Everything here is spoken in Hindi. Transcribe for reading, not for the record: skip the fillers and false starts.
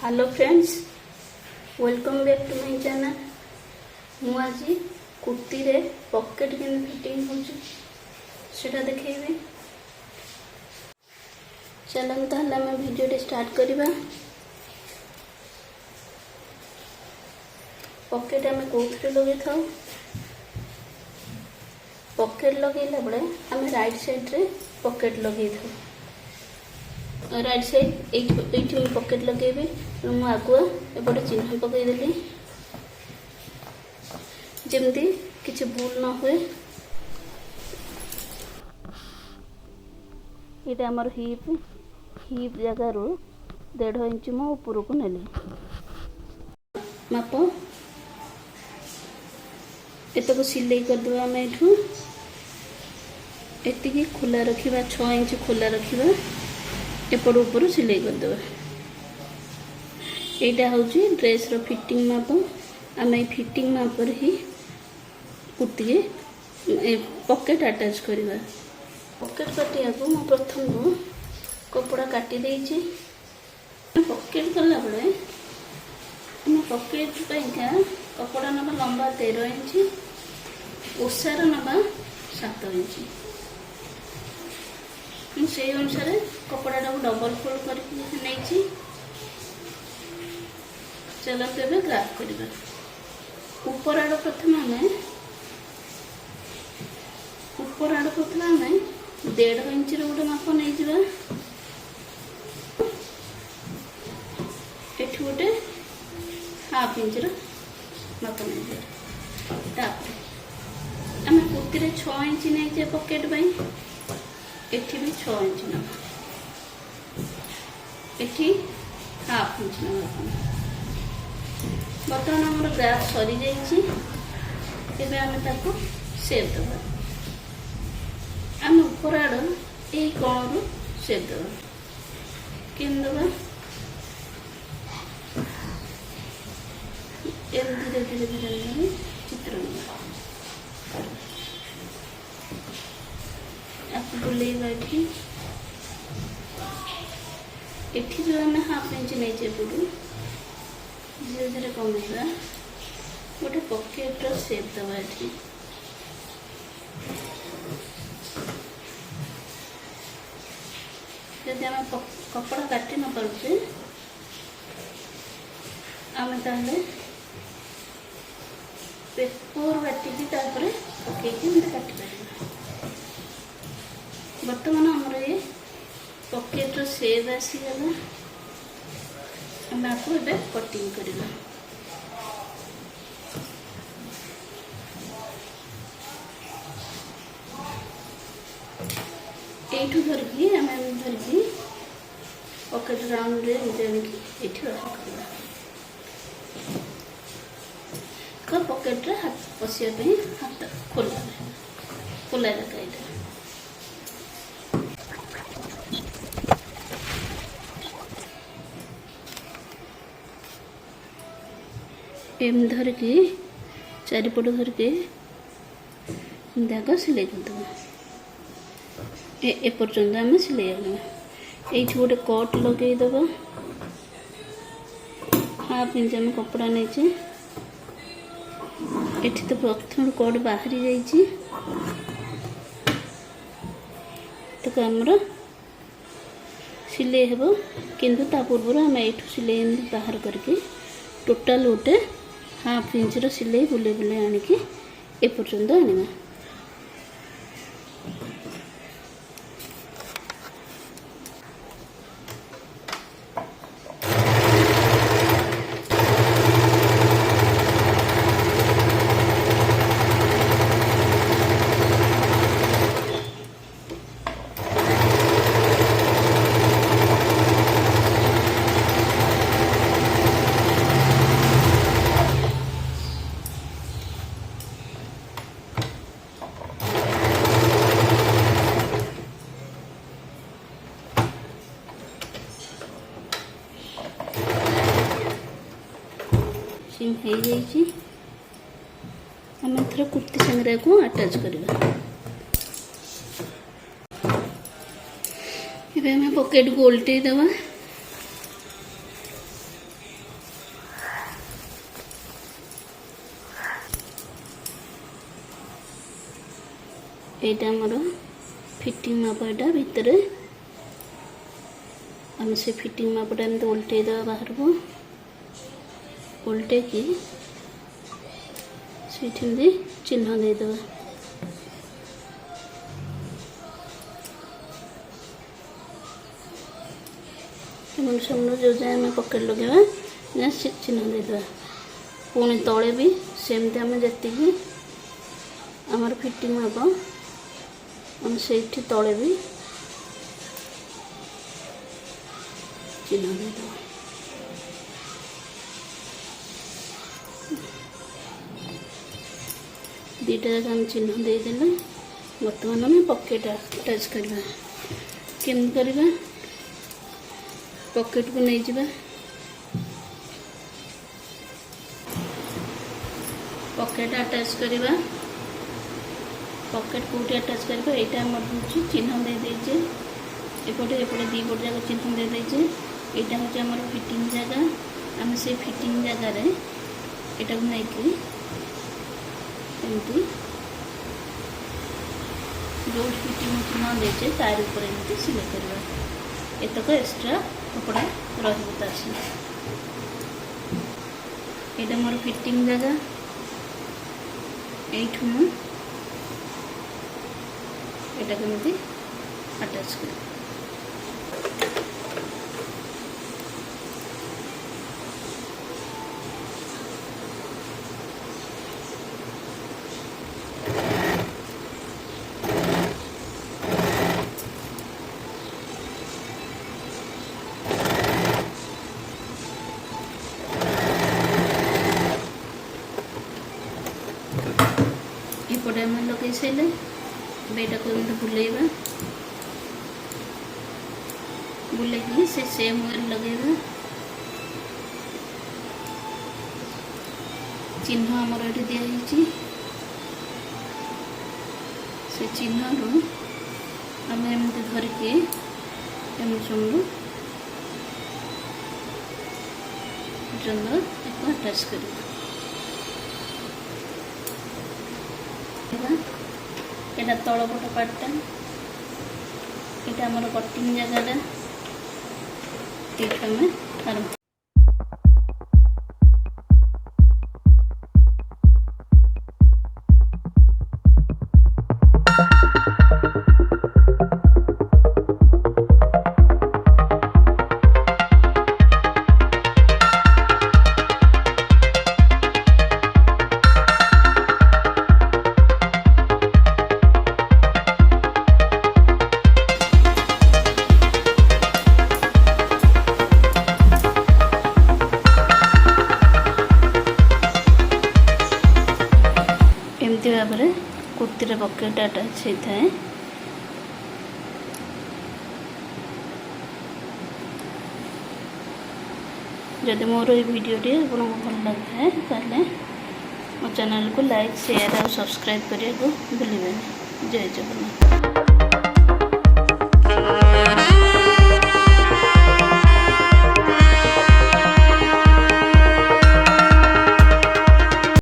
Hello friends, welcome back to my channel. मु आज कुर्ती रे पॉकेट के फिटिंग होटा देखेबी। चलन ताहले आम भिडियो स्टार्ट करवा। पॉकेट आम कौन लगे था, पॉकेट लगेला बेले आम राइट साइड रे पॉकेट लगे था। राइट साइड ये पॉकेट लगेबी। मुझे आगुआ एपटे चिन्ह पकईदेली जमती किसी भूल न हुए। ये आमर हिप जगार 1.5 इंच मो ऊपर को नेली माप एतक सिलाई करदे। आम ये खोला रखा 6 इंच खोला रखा, एपट ऊपर सिलाई करदे। यहाँ हूँ ड्रेस रो फिटिंग माप। आम ये फिटिंग माप ही कुर्ती पॉकेट अटैच करवा। पॉकेट काटिया को मैं प्रथम को कपड़ा काटी देछि। पॉकेट कला बेले आम पॉकेट पाइका कपड़ा नबा लंबा 13 इंच, ओसार नबा 7 इंच। से अनुसार कपड़ा टाक डबल फोल्ड कर। चलो तेज ग्राफ करवा। ऊपर आड़ प्रथम आम 1.5 इंच गोटे माप नहीं जा। एठी गोटे 1/2 इंच माप नहीं जा। आम कुर्ती 6 इंच नहीं जाए पॉकेट पाई। एठी भी 6 इंच ना, एठी 1/2 इंच ना। बर्तमान आम ग्राफ सरी जाइए। आम सेप दबा। आम ऊपर आड़ यही कण रू सेप दबा। केम दबा धीरे धीरे धीरे धीरे चित्र आपको बुलेगा। एठी जो आम 1/2 इंच नहीं जाए पड़ू धीरे धीरे कमेगा। गोटे पॉकेट रो सेप दबा। यदि आम कपड़ा काटी न पारे आम ताहले पेपर बाटिकी पकईकि काटी पार। बर्तमान आमर ये पॉकेट रो सेप आसीगला। आम आपको ए कटिंग करवा। यू धरिकी आम धरिकी पॉकेट राउंड रे ये रखा। तो पॉकेट रे हाथ पशिया हाथ खोला रखा। यहाँ एम धरिकी चारिपट धरिकी दाग सिलाई करदे। एपर्यंत आम सिलाई आना। ये गोटे कट लगेदेव। 1/2 इंच आम कपड़ा नहीं। एठी तो प्रथम कट बाहरी जाइए। तो आमर सिलाई हेब किंतु ता पूर्व आम ये सिलाई बाहर करके टोटाल गोटे 1/2 इंच सिलाई बुले बुले आणिकी एपर्यंत आनिबा। आम थोड़ा कुर्ती संगे को अटैच करवा। पॉकेट को उल्टे दवा। एटा हमर फिटिंग माप एटा भितर हम से फिटिंग मापटा एमती उल्टे देवा बाहर को उल्टे की से चिन्ह देदेवा सामने जो जाए आम पकेट लगे चिन्ह देदेवा पुणी तले भी सेमती आम जी आमर फिटिंग माप हम से तले भी चिन्ह देदेवा दीटा जगह हम चिन्ह देदेले बर्तमान आम पकेट अटैच करवा केमती करवा पकेट को नहीं जावा पकेट अटैच करवा पकेट कोटी अटैच करवा यहाँ आम चिन्ह दे देजे एपटे एपटे दी पट जाक चिन्ह दे देजे यहाँ हूँ आम फिटिंग जगह आम से फिटिंग जगार यहाँ को नहीं एमती जो फिटिंग चिन्ह देचे तार ऊपर एमती सिलाई करवा एतक एक्स्ट्रा कपड़ा रही तार यहाँ मोर फिटिंग जगह यू यहाँ केमती अटैच कर एपटे आम लगे सारे बेटा को बुलेवा बुले से सेम वे लगेगा चिन्ह आमर ये दिखाई से चिन्ह रू आम एमती धरिकी एमचू अटैच कर यहाँ तलपट पार्टा यहाँ आम कटिंग जगह आरंभ एमती भाव में कुर्तीर पकेट अटैच होता है जदि मोर ये वीडियोटी आपको भल लगता है ताले मो चैनल को लाइक शेयर और सब्सक्राइब करने को भूलिए। जय जगन्नाथ।